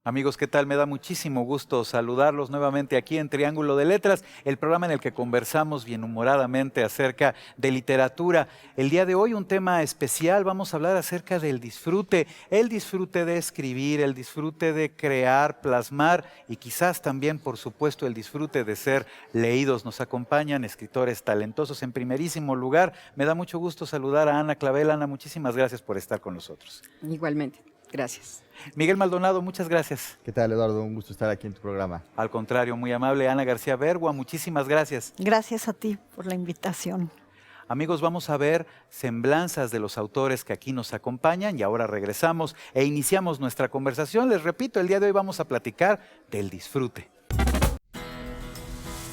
Amigos, ¿qué tal? Me da muchísimo gusto saludarlos nuevamente aquí en Triángulo de Letras, el programa en el que conversamos bienhumoradamente acerca de literatura. El día de hoy un tema especial, vamos a hablar acerca del disfrute, el disfrute de escribir, el disfrute de crear, plasmar y quizás también, por supuesto, el disfrute de ser leídos. Nos acompañan escritores talentosos. En primerísimo lugar, me da mucho gusto saludar a Ana Clavel. Ana, muchísimas gracias por estar con nosotros. Igualmente, gracias. Miguel Maldonado, muchas gracias. ¿Qué tal, Eduardo? Un gusto estar aquí en tu programa. Al contrario, muy amable. Ana García Bergua, muchísimas gracias. Gracias a ti por la invitación. Amigos, vamos a ver semblanzas de los autores que aquí nos acompañan y ahora regresamos e iniciamos nuestra conversación. Les repito, el día de hoy vamos a platicar del disfrute.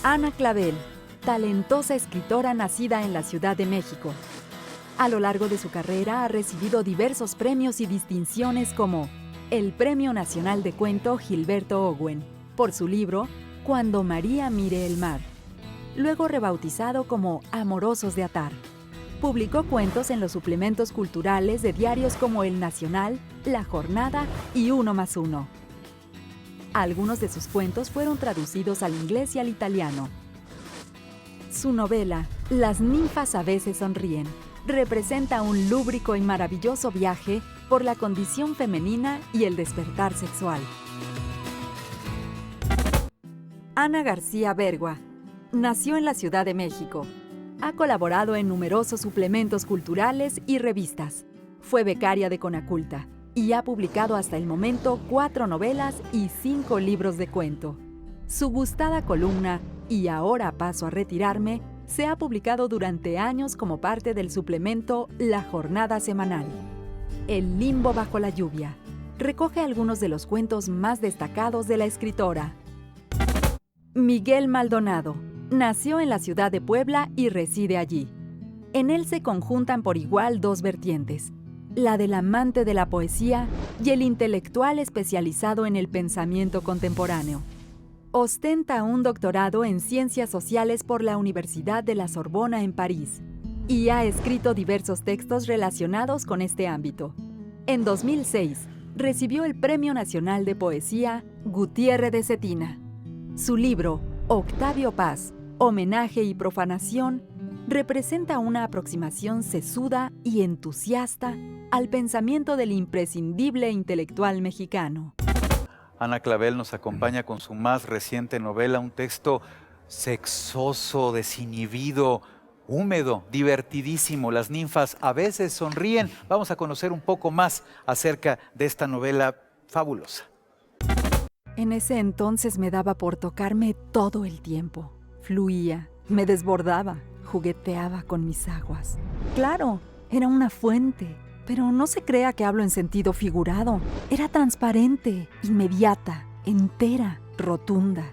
Ana Clavel, talentosa escritora nacida en la Ciudad de México. A lo largo de su carrera ha recibido diversos premios y distinciones como el Premio Nacional de Cuento Gilberto Owen, por su libro Cuando María mire el mar, luego rebautizado como Amorosos de Atar. Publicó cuentos en los suplementos culturales de diarios como El Nacional, La Jornada y Uno más Uno. Algunos de sus cuentos fueron traducidos al inglés y al italiano. Su novela, Las ninfas a veces sonríen, representa un lúbrico y maravilloso viaje por la condición femenina y el despertar sexual. Ana García Bergua nació en la Ciudad de México. Ha colaborado en numerosos suplementos culturales y revistas. Fue becaria de Conaculta y ha publicado hasta el momento 4 novelas y 5 libros de cuento. Su gustada columna Y ahora paso a retirarme se ha publicado durante años como parte del suplemento La Jornada Semanal. El limbo bajo la lluvia recoge algunos de los cuentos más destacados de la escritora. Miguel Maldonado nació en la ciudad de Puebla y reside allí. En él se conjuntan por igual dos vertientes, la del amante de la poesía y el intelectual especializado en el pensamiento contemporáneo. Ostenta un doctorado en Ciencias Sociales por la Universidad de la Sorbona en París y ha escrito diversos textos relacionados con este ámbito. En 2006, recibió el Premio Nacional de Poesía Gutiérrez de Cetina. Su libro, Octavio Paz, Homenaje y Profanación, representa una aproximación sesuda y entusiasta al pensamiento del imprescindible intelectual mexicano. Ana Clavel nos acompaña con su más reciente novela, un texto sexoso, desinhibido, húmedo, divertidísimo. Las ninfas a veces sonríen. Vamos a conocer un poco más acerca de esta novela fabulosa. En ese entonces me daba por tocarme todo el tiempo. Fluía, me desbordaba, jugueteaba con mis aguas. Claro, era una fuente, pero no se crea que hablo en sentido figurado. Era transparente, inmediata, entera, rotunda.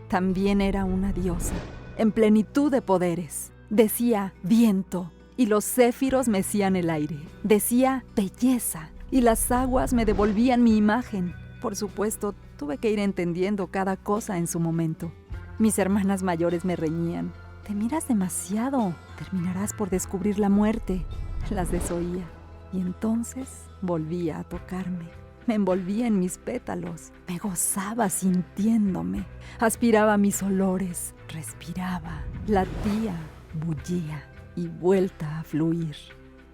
También era una diosa, en plenitud de poderes. Decía viento, y los céfiros mecían el aire. Decía belleza, y las aguas me devolvían mi imagen. Por supuesto, tuve que ir entendiendo cada cosa en su momento. Mis hermanas mayores me reñían. Te miras demasiado, terminarás por descubrir la muerte. Las desoía. Y entonces volvía a tocarme. Me envolvía en mis pétalos. Me gozaba sintiéndome. Aspiraba mis olores. Respiraba. Latía. Bullía. Y vuelta a fluir.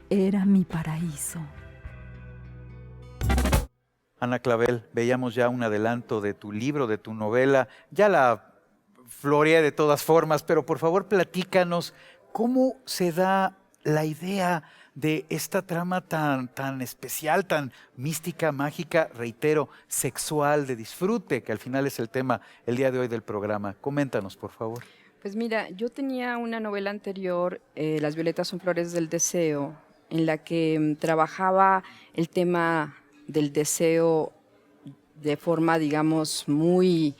Era mi paraíso. Ana Clavel, veíamos ya un adelanto de tu libro, de tu novela. Ya la floreé de todas formas, pero por favor platícanos cómo se da la idea de esta trama tan especial, tan mística, mágica, reitero, sexual, de disfrute, que al final es el tema el día de hoy del programa. Coméntanos, por favor. Pues mira, yo tenía una novela anterior, Las violetas son flores del deseo, en la que trabajaba el tema del deseo de forma, digamos, muy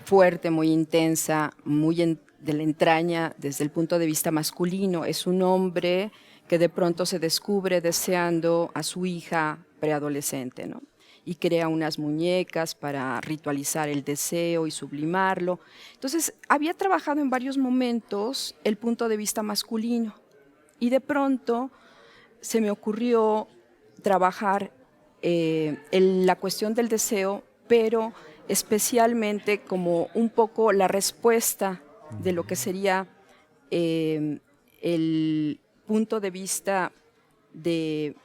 fuerte, muy intensa, de la entraña desde el punto de vista masculino. Es un hombre que de pronto se descubre deseando a su hija preadolescente, ¿no? Y crea unas muñecas para ritualizar el deseo y sublimarlo. Entonces, había trabajado en varios momentos el punto de vista masculino y de pronto se me ocurrió trabajar la cuestión del deseo, pero especialmente como un poco la respuesta de lo que sería el punto de vista de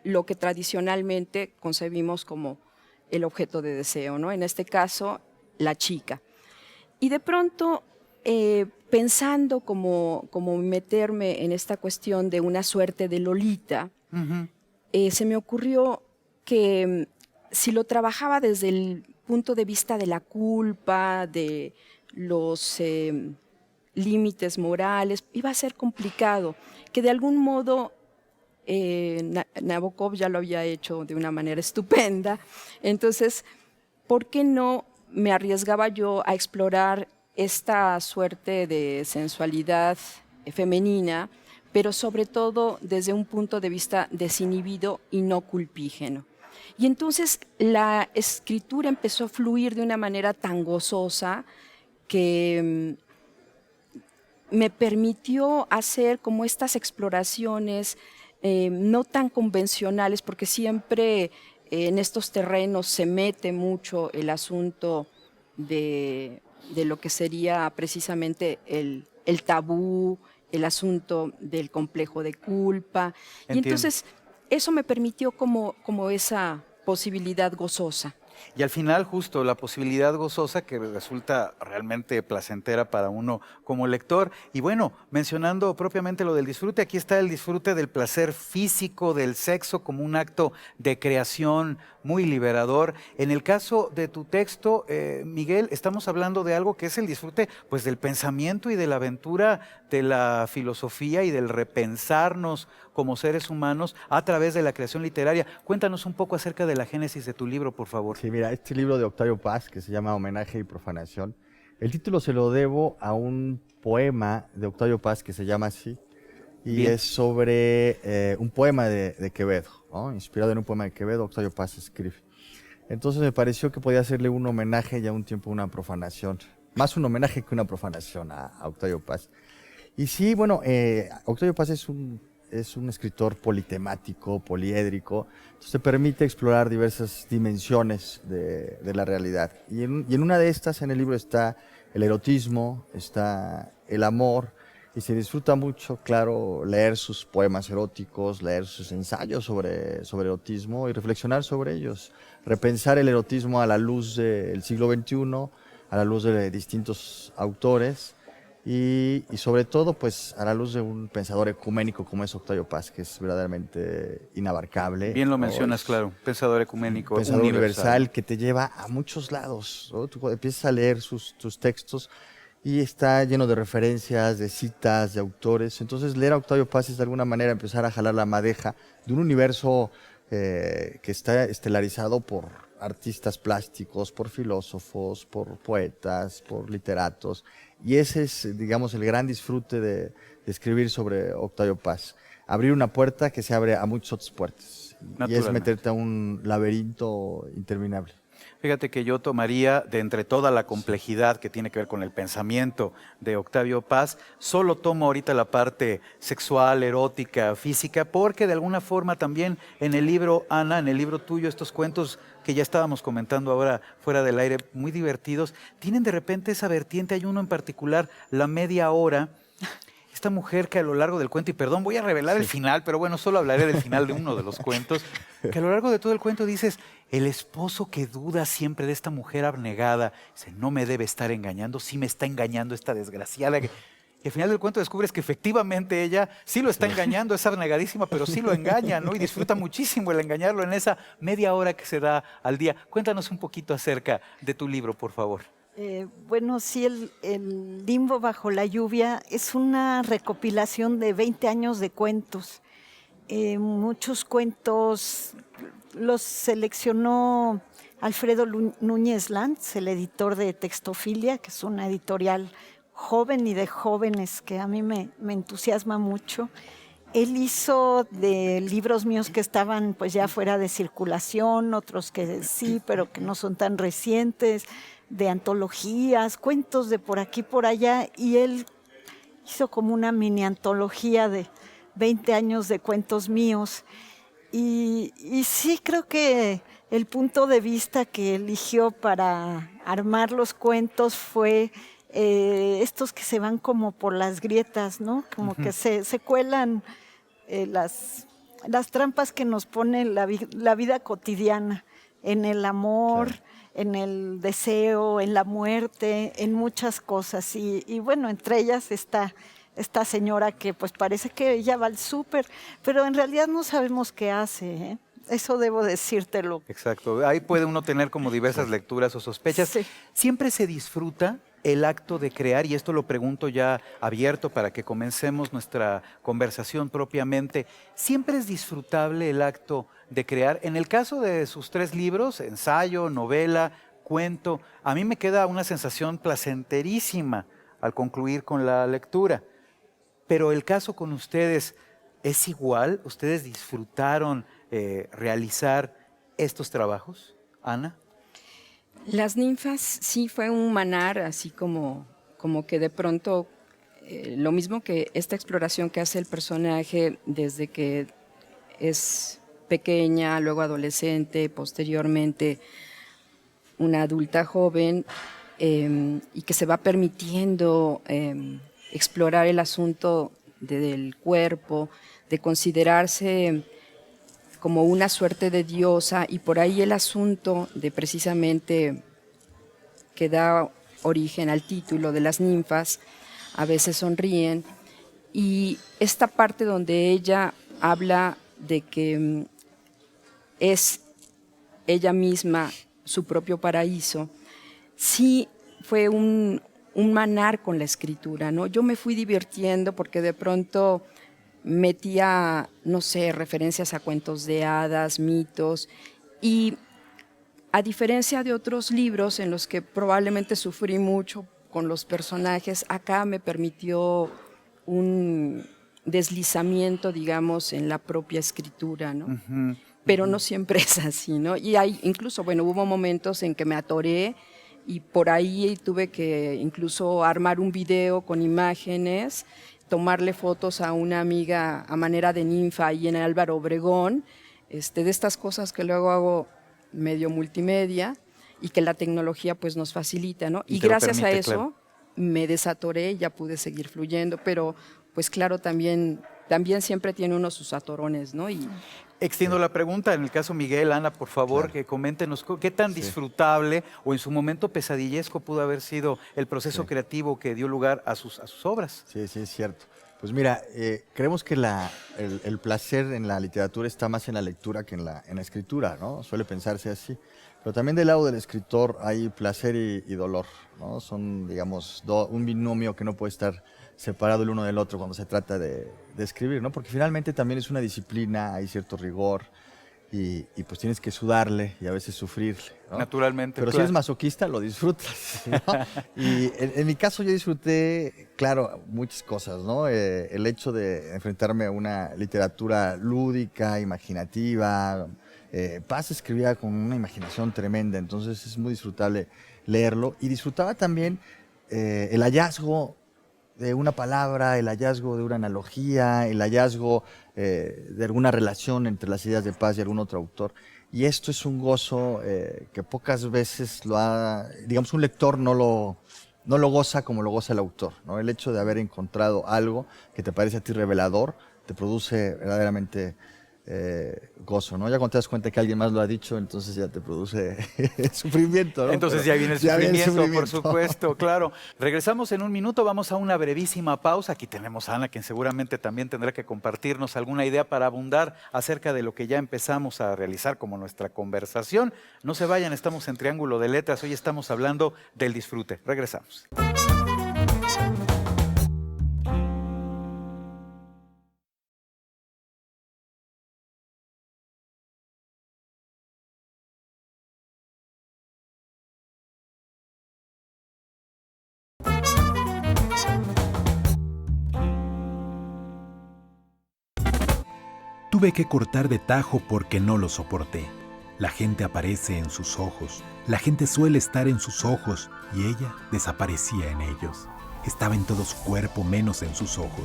lo que tradicionalmente concebimos como el objeto de deseo, ¿no? En este caso, la chica. Y de pronto, pensando como meterme en esta cuestión de una suerte de Lolita, se me ocurrió que si lo trabajaba desde el punto de vista de la culpa, de los límites morales, iba a ser complicado, que de algún modo Nabokov ya lo había hecho de una manera estupenda. Entonces, ¿por qué no me arriesgaba yo a explorar esta suerte de sensualidad femenina, pero sobre todo desde un punto de vista desinhibido y no culpígeno? Y entonces la escritura empezó a fluir de una manera tan gozosa que me permitió hacer como estas exploraciones no tan convencionales, porque siempre en estos terrenos se mete mucho el asunto de lo que sería precisamente el tabú, el asunto del complejo de culpa. Entiendo. Y entonces eso me permitió como esa posibilidad gozosa. Y al final justo la posibilidad gozosa que resulta realmente placentera para uno como lector. Y bueno, mencionando propiamente lo del disfrute, aquí está el disfrute del placer físico, del sexo como un acto de creación muy liberador. En el caso de tu texto, Miguel, estamos hablando de algo que es el disfrute pues del pensamiento y de la aventura de la filosofía y del repensarnos como seres humanos a través de la creación literaria. Cuéntanos un poco acerca de la génesis de tu libro, por favor. Sí, mira, este libro de Octavio Paz, que se llama Homenaje y Profanación, el título se lo debo a un poema de Octavio Paz que se llama así, y Bien. es sobre un poema de Quevedo, ¿no? Inspirado en un poema de Quevedo, Octavio Paz escribe. Entonces me pareció que podía hacerle un homenaje y a un tiempo una profanación, más un homenaje que una profanación a Octavio Paz. Y sí, bueno, Octavio Paz es un escritor politemático, poliédrico, entonces te permite explorar diversas dimensiones de la realidad. Y en una de estas, en el libro, está el erotismo, está el amor, y se disfruta mucho, claro, leer sus poemas eróticos, leer sus ensayos sobre erotismo y reflexionar sobre ellos, repensar el erotismo a la luz del siglo XXI, a la luz de distintos autores, y sobre todo, pues, a la luz de un pensador ecuménico como es Octavio Paz, que es verdaderamente inabarcable. Bien lo ¿no? mencionas, claro, pensador ecuménico, Pensador universal que te lleva a muchos lados, ¿no? Tú empiezas a leer sus textos y está lleno de referencias, de citas, de autores. Entonces, leer a Octavio Paz es de alguna manera empezar a jalar la madeja de un universo que está estelarizado por artistas plásticos, por filósofos, por poetas, por literatos. Y ese es, digamos, el gran disfrute de escribir sobre Octavio Paz. Abrir una puerta que se abre a muchas otras puertas. Y es meterte a un laberinto interminable. Fíjate que yo tomaría, de entre toda la complejidad que tiene que ver con el pensamiento de Octavio Paz, solo tomo ahorita la parte sexual, erótica, física, porque de alguna forma también en el libro, Ana, en el libro tuyo, estos cuentos que ya estábamos comentando ahora fuera del aire, muy divertidos, tienen de repente esa vertiente. Hay uno en particular, La Media Hora. Esta mujer que a lo largo del cuento, y perdón, voy a revelar el final, pero bueno, solo hablaré del final de uno de los cuentos, que a lo largo de todo el cuento dices, el esposo que duda siempre de esta mujer abnegada, dice, no me debe estar engañando, sí me está engañando esta desgraciada. Y al final del cuento descubres que efectivamente ella sí lo está engañando, es abnegadísima, pero sí lo engaña, ¿no? Y disfruta muchísimo el engañarlo en esa media hora que se da al día. Cuéntanos un poquito acerca de tu libro, por favor. Bueno, sí, el Limbo bajo la lluvia es una recopilación de 20 años de cuentos muchos cuentos los seleccionó Alfredo Núñez Lanz, el editor de Textofilia, que es una editorial joven y de jóvenes que a mí me entusiasma mucho. Él hizo de libros míos que estaban pues ya fuera de circulación, otros que sí, pero que no son tan recientes, de antologías, cuentos de por aquí por allá, y él hizo como una mini antología de 20 años de cuentos míos. Y sí creo que el punto de vista que eligió para armar los cuentos fue estos que se van como por las grietas, ¿no? Como que se cuelan las trampas que nos pone la vida cotidiana, en el amor, claro, en el deseo, en la muerte, en muchas cosas. Y bueno, entre ellas está esta señora que pues parece que ella va al súper, pero en realidad no sabemos qué hace, ¿eh? Eso debo decírtelo. Exacto, ahí puede uno tener como diversas lecturas o sospechas. Sí. Siempre se disfruta el acto de crear, y esto lo pregunto ya abierto para que comencemos nuestra conversación propiamente. ¿Siempre es disfrutable el acto de crear? En el caso de sus 3 libros, ensayo, novela, cuento, a mí me queda una sensación placenterísima al concluir con la lectura. Pero el caso con ustedes es igual. ¿Ustedes disfrutaron realizar estos trabajos, Ana? Las ninfas sí fue un manar, así como que de pronto, lo mismo que esta exploración que hace el personaje desde que es pequeña, luego adolescente, posteriormente una adulta joven, y que se va permitiendo explorar el asunto del cuerpo, de considerarse como una suerte de diosa, y por ahí el asunto de precisamente que da origen al título de las ninfas, a veces sonríen, y esta parte donde ella habla de que es ella misma su propio paraíso, sí fue un manar con la escritura, ¿no? Yo me fui divirtiendo porque de pronto metía, no sé, referencias a cuentos de hadas, mitos, y a diferencia de otros libros en los que probablemente sufrí mucho con los personajes, acá me permitió un deslizamiento, digamos, en la propia escritura, ¿no? Pero no siempre es así, ¿no? Y hay, incluso, bueno, hubo momentos en que me atoré y por ahí tuve que incluso armar un video con imágenes, tomarle fotos a una amiga a manera de ninfa ahí en el Álvaro Obregón, de estas cosas que luego hago medio multimedia y que la tecnología pues nos facilita, ¿no? Y gracias a eso, claro, me desatoré y ya pude seguir fluyendo, pero pues claro, también siempre tiene uno sus atorones, ¿no? Y extiendo la pregunta, en el caso Miguel, Ana, por favor, claro, que coméntenos qué tan disfrutable o en su momento pesadillesco pudo haber sido el proceso creativo que dio lugar a sus obras. Sí, es cierto. Pues mira, creemos que el placer en la literatura está más en la lectura que en la escritura, ¿no? Suele pensarse así. Pero también del lado del escritor hay placer y dolor, ¿no? Son, digamos, un binomio que no puede estar separado el uno del otro cuando se trata de escribir, ¿no? Porque finalmente también es una disciplina, hay cierto rigor y pues tienes que sudarle y a veces sufrirle, ¿no? Naturalmente, pero claro, si eres masoquista, lo disfrutas, ¿no? Y en mi caso yo disfruté, claro, muchas cosas, ¿no? El hecho de enfrentarme a una literatura lúdica, imaginativa. Paz escribía con una imaginación tremenda, entonces es muy disfrutable leerlo. Y disfrutaba también el hallazgo de una palabra, el hallazgo de una analogía, el hallazgo de alguna relación entre las ideas de Paz y algún otro autor. Y esto es un gozo que pocas veces digamos, un lector no lo goza como lo goza el autor, ¿no? El hecho de haber encontrado algo que te parece a ti revelador, te produce verdaderamente gozo, ¿no? Ya cuando te das cuenta que alguien más lo ha dicho, entonces ya te produce sufrimiento, ¿no? Entonces Pero ya viene el sufrimiento, por supuesto, claro. Regresamos en un minuto, vamos a una brevísima pausa. Aquí tenemos a Ana, quien seguramente también tendrá que compartirnos alguna idea para abundar acerca de lo que ya empezamos a realizar como nuestra conversación. No se vayan, estamos en Triángulo de Letras, hoy estamos hablando del disfrute. Regresamos. Tuve que cortar de tajo porque no lo soporté. La gente aparece en sus ojos, la gente suele estar en sus ojos y ella desaparecía en ellos. Estaba en todo su cuerpo menos en sus ojos.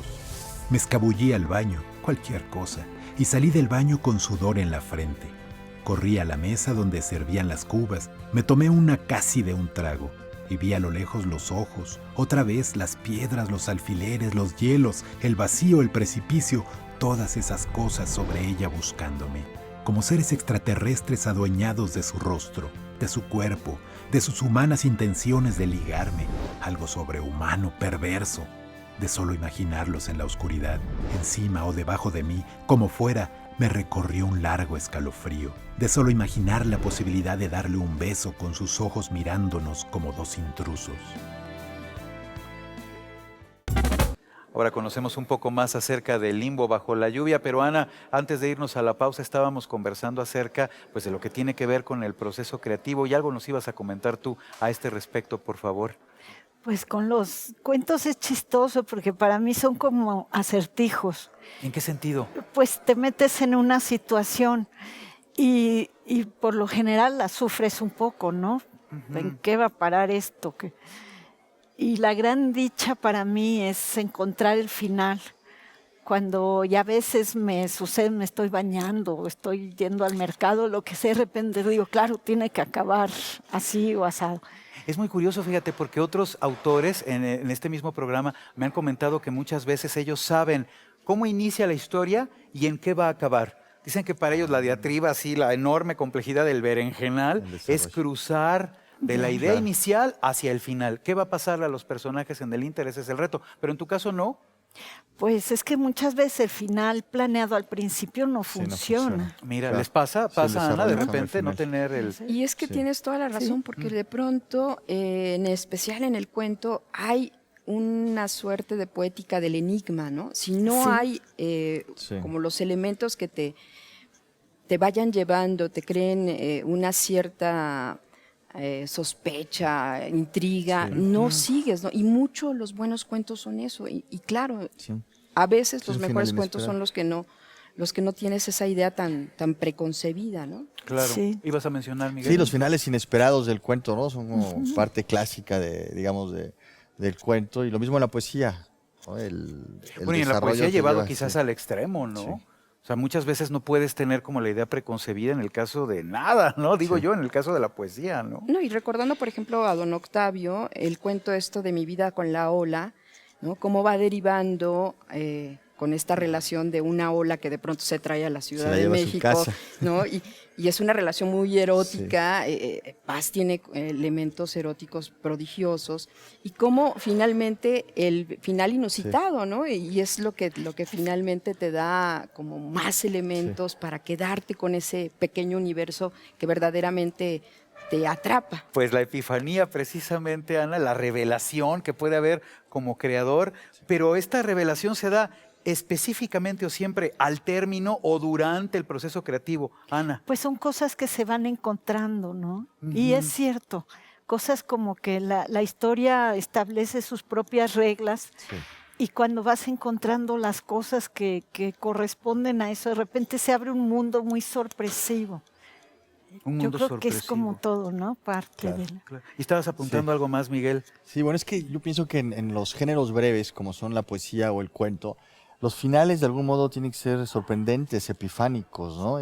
Me escabullí al baño, cualquier cosa, y salí del baño con sudor en la frente. Corrí a la mesa donde servían las cubas, me tomé una casi de un trago y vi a lo lejos los ojos, otra vez las piedras, los alfileres, los hielos, el vacío, el precipicio, todas esas cosas sobre ella buscándome, como seres extraterrestres adueñados de su rostro, de su cuerpo, de sus humanas intenciones de ligarme, algo sobrehumano, perverso. De solo imaginarlos en la oscuridad, encima o debajo de mí, como fuera, me recorrió un largo escalofrío. De solo imaginar la posibilidad de darle un beso con sus ojos mirándonos como dos intrusos. Ahora conocemos un poco más acerca del Limbo bajo la lluvia, pero Ana, antes de irnos a la pausa estábamos conversando acerca pues, de lo que tiene que ver con el proceso creativo y algo nos ibas a comentar tú a este respecto, por favor. Pues con los cuentos es chistoso porque para mí son como acertijos. ¿En qué sentido? Pues te metes en una situación y por lo general la sufres un poco, ¿no? ¿En qué va a parar esto? Y la gran dicha para mí es encontrar el final. Cuando ya a veces me sucede, me estoy bañando, estoy yendo al mercado, lo que sea, de repente digo, claro, tiene que acabar así o asado. Es muy curioso, fíjate, porque otros autores en este mismo programa me han comentado que muchas veces ellos saben cómo inicia la historia y en qué va a acabar. Dicen que para ellos la diatriba, así, la enorme complejidad del berenjenal, es cruzar de la idea inicial hacia el final. ¿Qué va a pasar a los personajes en el Inter? Ese es el reto. Pero en tu caso, ¿no? Pues es que muchas veces el final planeado al principio no Sí, no funciona. funciona. Mira, Claro. ¿les pasa? Sí, Pasa, Ana, de desarrollamos al repente no final. tener el... Y es que Sí. tienes toda la razón, porque de pronto, en especial en el cuento, hay una suerte de poética del enigma, ¿no? Si no Sí. hay Sí. como los elementos que te vayan llevando, te creen una cierta sospecha, intriga, Sí. no sigues, ¿no? Y muchos los buenos cuentos son eso. Y claro, Sí. a veces Sí, los es un mejores final cuentos son inesperado. los que no tienes esa idea tan preconcebida, ¿no? Claro. Sí. ¿Ibas a mencionar, Miguel? Sí, los finales inesperados del cuento, ¿no? Son como parte clásica del cuento. Y lo mismo en la poesía, ¿no? El Bueno, y en la desarrollo poesía que llevado lleva, quizás sí. al extremo, ¿no? Sí. O sea, muchas veces no puedes tener como la idea preconcebida en el caso de nada, ¿no? Digo Sí. yo, en el caso de la poesía, ¿no? No, y recordando, por ejemplo, a don Octavio, el cuento esto de mi vida con la ola, ¿no? Cómo va derivando con esta relación de una ola que de pronto se trae a la Ciudad la de lleva a su México, casa. ¿no? Y es una relación muy erótica, Paz tiene elementos eróticos prodigiosos, y cómo finalmente el final inusitado, ¿no? Y es lo que finalmente te da como más elementos para quedarte con ese pequeño universo que verdaderamente te atrapa. Pues la epifanía, precisamente, Ana, la revelación que puede haber como creador, pero esta revelación se da específicamente o siempre al término o durante el proceso creativo. Ana. Pues son cosas que se van encontrando, ¿no? Y es cierto, cosas como que la historia establece sus propias reglas Sí. y cuando vas encontrando las cosas que corresponden a eso, de repente se abre un mundo muy sorpresivo. Un Yo mundo creo que es como sorpresivo. todo, ¿no? Parte Claro. de la... Claro. ¿Y estabas apuntando algo más, Miguel? Sí, bueno, es que yo pienso que en los géneros breves, como son la poesía o el cuento, los finales de algún modo tienen que ser sorprendentes, epifánicos, ¿no?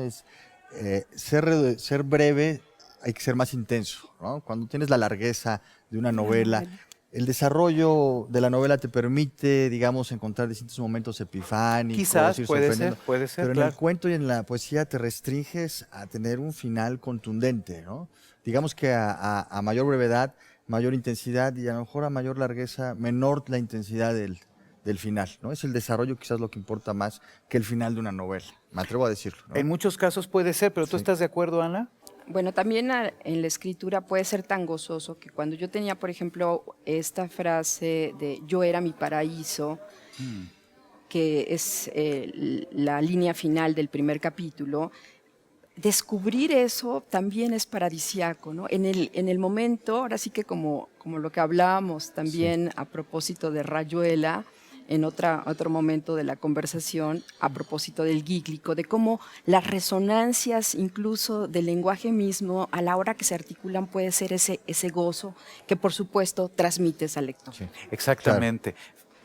Ser breve hay que ser más intenso, ¿no? Cuando tienes la largueza de una novela, el desarrollo de la novela te permite, digamos, encontrar distintos momentos epifánicos. Quizás, ir puede sorprendiendo. ser, Pero en claro. el cuento y en la poesía te restringes a tener un final contundente, ¿no? Digamos que a mayor brevedad, mayor intensidad y a lo mejor a mayor largueza, menor la intensidad del final, ¿no? Es el desarrollo quizás lo que importa más que el final de una novela, me atrevo a decirlo, ¿no? En muchos casos puede ser, pero ¿tú Sí. estás de acuerdo, Ana? Bueno, también en la escritura puede ser tan gozoso que cuando yo tenía, por ejemplo, esta frase de yo era mi paraíso, que es la línea final del primer capítulo, descubrir eso también es paradisiaco, ¿no? En el momento, ahora sí que como lo que hablábamos también a propósito de Rayuela, en otro momento de la conversación a propósito del gíglico, de cómo las resonancias incluso del lenguaje mismo a la hora que se articulan puede ser ese gozo que por supuesto transmites al lector. Sí. Exactamente.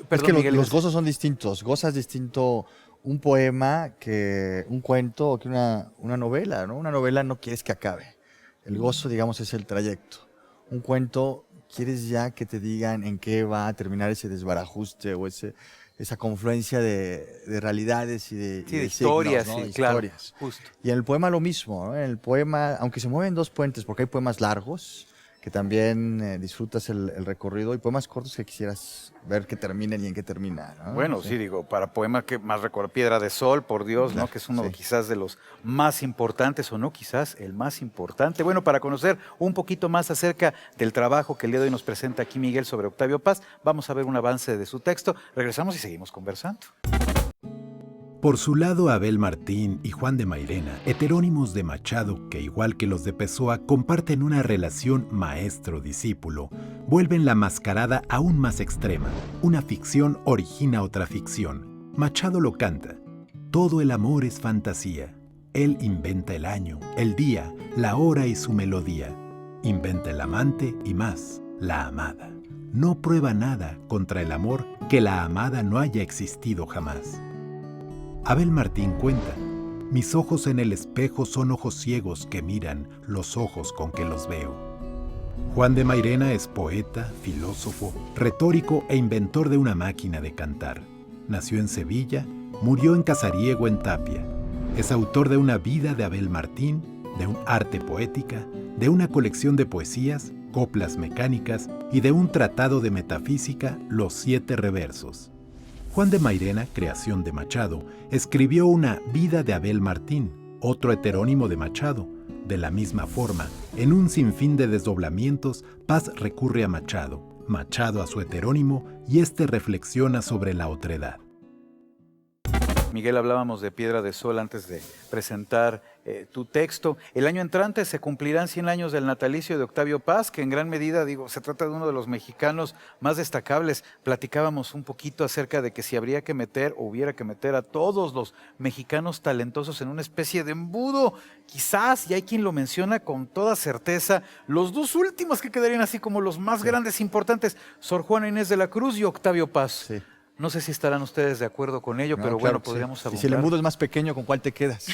Es Perdón, que Miguel, los gozos son distintos. Gozas distinto un poema que un cuento o que una novela, ¿no? Una novela no quieres que acabe. El gozo, digamos, es el trayecto. Un cuento quieres ya que te digan en qué va a terminar ese desbarajuste o esa confluencia de realidades y de, sí, y de signos, historias, ¿no? sí, De claro, historias. justo. Y en el poema lo mismo, ¿no? En el poema, aunque se mueven dos puentes, porque hay poemas largos, que también disfrutas el recorrido, y poemas cortos que quisieras ver que terminen y en qué termina, ¿no? Bueno, sí, digo, para poema que más recuerdo, Piedra de Sol, por Dios, Claro, ¿no? Que es uno sí. quizás de los más importantes, o no quizás el más importante. Bueno, para conocer un poquito más acerca del trabajo que el día de hoy nos presenta aquí Miguel sobre Octavio Paz, vamos a ver un avance de su texto. Regresamos y seguimos conversando. Por su lado, Abel Martín y Juan de Mairena, heterónimos de Machado, que igual que los de Pessoa comparten una relación maestro-discípulo, vuelven la mascarada aún más extrema. Una ficción origina otra ficción. Machado lo canta. Todo el amor es fantasía. Él inventa el año, el día, la hora y su melodía. Inventa el amante y más, la amada. No prueba nada contra el amor que la amada no haya existido jamás. Abel Martín cuenta: mis ojos en el espejo son ojos ciegos que miran los ojos con que los veo. Juan de Mairena es poeta, filósofo, retórico e inventor de una máquina de cantar. Nació en Sevilla, murió en Casariego en Tapia. Es autor de una vida de Abel Martín, de un arte poética, de una colección de poesías, coplas mecánicas y de un tratado de metafísica, Los 7 reversos. Juan de Mairena, creación de Machado, escribió una Vida de Abel Martín, otro heterónimo de Machado. De la misma forma, en un sinfín de desdoblamientos, Paz recurre a Machado, Machado a su heterónimo, y este reflexiona sobre la otredad. Miguel, hablábamos de Piedra de Sol antes de presentar tu texto. El año entrante se cumplirán 100 años del natalicio de Octavio Paz, que en gran medida, digo, se trata de uno de los mexicanos más destacables. Platicábamos un poquito acerca de que si habría que meter o hubiera que meter a todos los mexicanos talentosos en una especie de embudo, quizás, y hay quien lo menciona con toda certeza, los dos últimos que quedarían así como los más grandes, importantes, Sor Juana Inés de la Cruz y Octavio Paz. Sí. No sé si estarán ustedes de acuerdo con ello, No, pero claro bueno, que sí. podríamos Y abundar. si el embudo es más pequeño, ¿con cuál te quedas?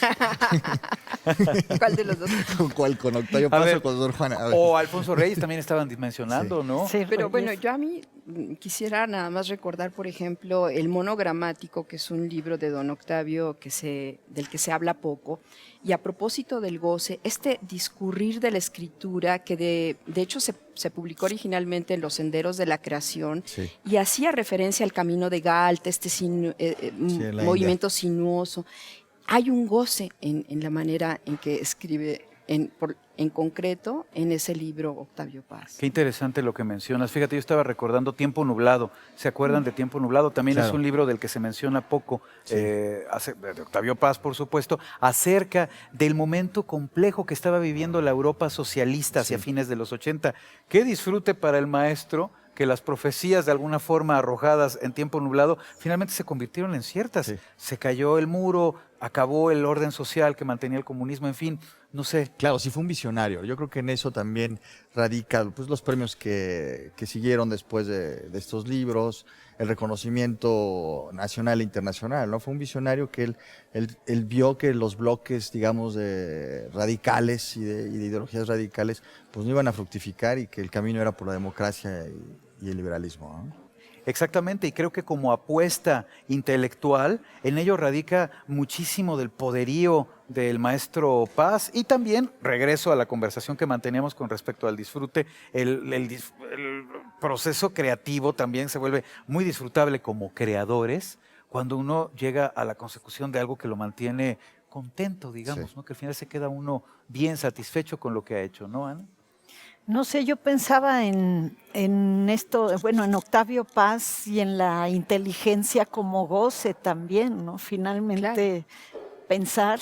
¿Cuál de los dos? ¿Con cuál? ¿Con Octavio A Paz ver, o con Sor Juana? A ver. O Alfonso Reyes también estaban mencionando, ¿no? Sí, Pero bueno, Reyes. yo a mí quisiera nada más recordar, por ejemplo, el monogramático, que es un libro de don Octavio del que se habla poco. Y a propósito del goce, este discurrir de la escritura, que de hecho se publicó originalmente en Los Senderos de la Creación, Sí. y hacía referencia al camino de Galta, en la movimiento sinuoso. Hay un goce en la manera en que escribe, en concreto, en ese libro Octavio Paz. Qué interesante lo que mencionas. Fíjate, yo estaba recordando Tiempo Nublado. ¿Se acuerdan de Tiempo Nublado? También es Claro. un libro del que se menciona poco, de Octavio Paz, por supuesto, acerca del momento complejo que estaba viviendo la Europa socialista hacia fines de los 80. Qué disfrute para el maestro que las profecías de alguna forma arrojadas en Tiempo Nublado finalmente se convirtieron en ciertas. Sí. Se cayó el muro, acabó el orden social que mantenía el comunismo, en fin, no sé. Claro, sí fue un visionario. Yo creo que en eso también radica pues, los premios que siguieron después de estos libros, el reconocimiento nacional e internacional, ¿no? Fue un visionario que él vio que los bloques, digamos, radicales y de ideologías radicales, pues no iban a fructificar y que el camino era por la democracia y el liberalismo, ¿no? Exactamente, y creo que como apuesta intelectual, en ello radica muchísimo del poderío del maestro Paz, y también, regreso a la conversación que manteníamos con respecto al disfrute, el proceso creativo también se vuelve muy disfrutable como creadores cuando uno llega a la consecución de algo que lo mantiene contento, digamos, Sí. ¿no? Que al final se queda uno bien satisfecho con lo que ha hecho, ¿no, Ana? No sé, yo pensaba en esto, bueno, en Octavio Paz y en la inteligencia como goce también, ¿no? Finalmente pensar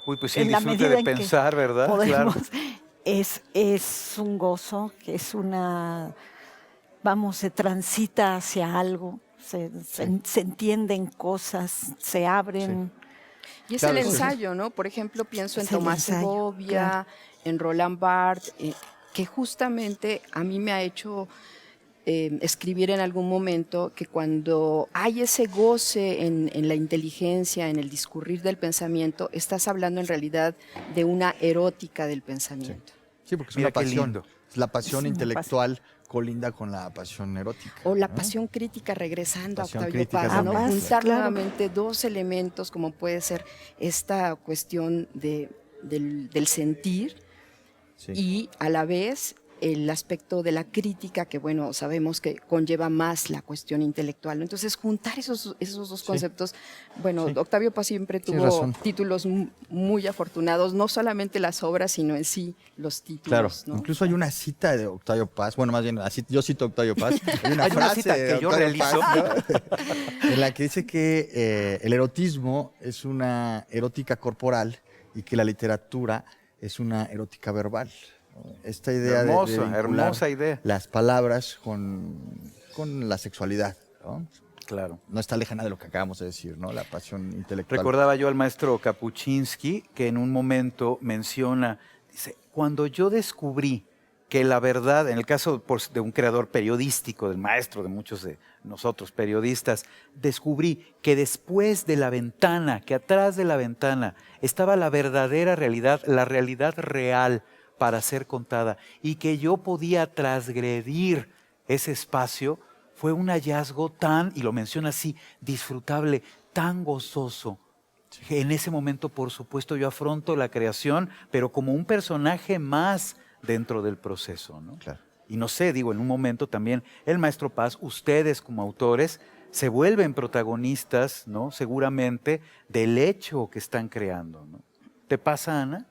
Uy, pues sí, el en la disfrute medida de en que pensar, ¿verdad? podemos, Claro. es un gozo, que es una, vamos, se transita hacia algo. se entienden cosas, se abren. Y es Claro, el sí, sí. ensayo, ¿no? Por ejemplo, pienso en Es el Tomás ensayo, Segovia, claro. en Roland Barthes, que justamente a mí me ha hecho escribir en algún momento que cuando hay ese goce en la inteligencia, en el discurrir del pensamiento, estás hablando en realidad de una erótica del pensamiento. Sí, porque es Mira una qué pasión. lindo. Es la pasión Es una intelectual colinda con la pasión erótica. O la ¿no? pasión crítica, regresando Pasión a Octavio crítica Paz, ¿no? también, Juntar claro. nuevamente dos elementos como puede ser esta cuestión del sentir Sí. y a la vez el aspecto de la crítica, que bueno, sabemos que conlleva más la cuestión intelectual, ¿no? Entonces, juntar esos dos conceptos, bueno, Sí. Octavio Paz siempre Tienes tuvo razón. títulos muy afortunados, no solamente las obras, sino en sí los Claro, títulos, ¿no? incluso hay una cita de Octavio Paz, bueno, más bien, yo cito a Octavio Paz. Hay Hay una frase cita de que yo Octavio realizo. Paz, ¿no? En la que dice que el erotismo es una erótica corporal y que la literatura es una erótica verbal. ¿No? Esta idea de vincular Hermosa idea. las palabras con la sexualidad, ¿no? Claro. No está lejana de lo que acabamos de decir, ¿no? La pasión intelectual. Recordaba yo al maestro Kapuczynski que en un momento menciona, dice, cuando yo descubrí que la verdad, en el caso de un creador periodístico, del maestro de muchos de nosotros periodistas, descubrí que después de la ventana, que atrás de la ventana estaba la verdadera realidad, la realidad real para ser contada, y que yo podía transgredir ese espacio, fue un hallazgo tan, y lo menciona así, disfrutable, tan gozoso. En ese momento, por supuesto, yo afronto la creación, pero como un personaje más dentro del proceso, ¿no? Claro. Y no sé, digo, en un momento también el maestro Paz, ustedes como autores, se vuelven protagonistas, ¿no? Seguramente del hecho que están creando, ¿no? ¿Te pasa, Ana?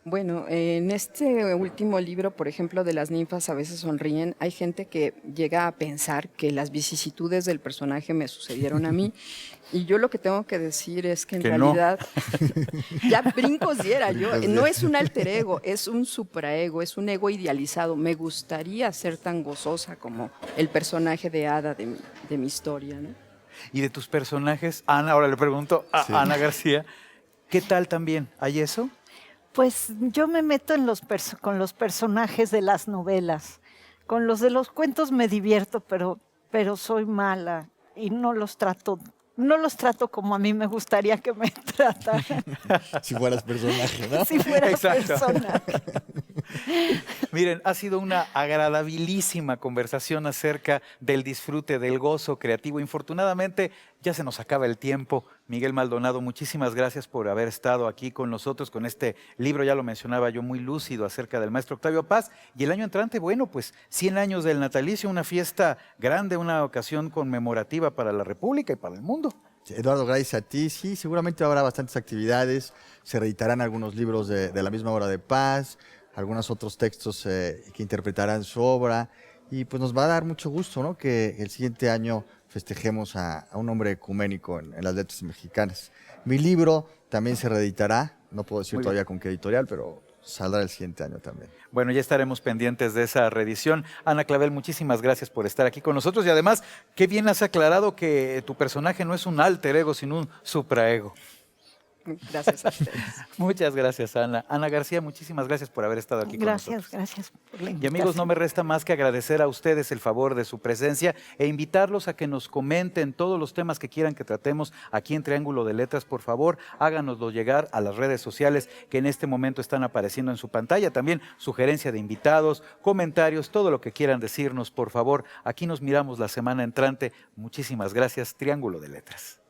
Bueno, en este último libro, por ejemplo, de las ninfas a veces sonríen, hay gente que llega a pensar que las vicisitudes del personaje me sucedieron a mí. Y yo lo que tengo que decir es que en Que no. realidad, ya brincos diera yo, no es un alter ego, es un supraego, es un ego idealizado. Me gustaría ser tan gozosa como el personaje de Ada de mi historia, ¿no? Y de tus personajes, Ana, ahora le pregunto a Sí. Ana García, ¿qué tal también? ¿Hay eso? Pues yo me meto en con los personajes de las novelas. Con los de los cuentos me divierto, pero soy mala y no los trato como a mí me gustaría que me trataran Si fueras personaje, ¿no? si fuera Exacto. persona. Miren, ha sido una agradabilísima conversación acerca del disfrute, del gozo creativo. Infortunadamente, ya se nos acaba el tiempo. Miguel Maldonado, muchísimas gracias por haber estado aquí con nosotros con este libro, ya lo mencionaba yo, muy lúcido acerca del maestro Octavio Paz. Y el año entrante, bueno, pues 100 años del natalicio, una fiesta grande, una ocasión conmemorativa para la República y para el mundo. Eduardo, gracias a ti. Sí, seguramente habrá bastantes actividades. Se reeditarán algunos libros de la misma obra de Paz, algunos otros textos que interpretarán su obra. Y pues nos va a dar mucho gusto, ¿no? Que el siguiente año festejemos a un hombre ecuménico en las letras mexicanas. Mi libro también se reeditará. No puedo decir Muy todavía con qué editorial, pero saldrá el siguiente año también. Bueno, ya estaremos pendientes de esa reedición. Ana Clavel, muchísimas gracias por estar aquí con nosotros y además, qué bien has aclarado que tu personaje no es un alter ego, sino un supraego. Gracias a ustedes. Muchas gracias, Ana. Ana García, muchísimas gracias por haber estado aquí con nosotros. Gracias por la Y invitación. amigos, no me resta más que agradecer a ustedes el favor de su presencia e invitarlos a que nos comenten todos los temas que quieran que tratemos aquí en Triángulo de Letras. Por favor, háganoslo llegar a las redes sociales que en este momento están apareciendo en su pantalla. También sugerencia de invitados, comentarios, todo lo que quieran decirnos, por favor. Aquí nos miramos la semana entrante. Muchísimas gracias. Triángulo de Letras.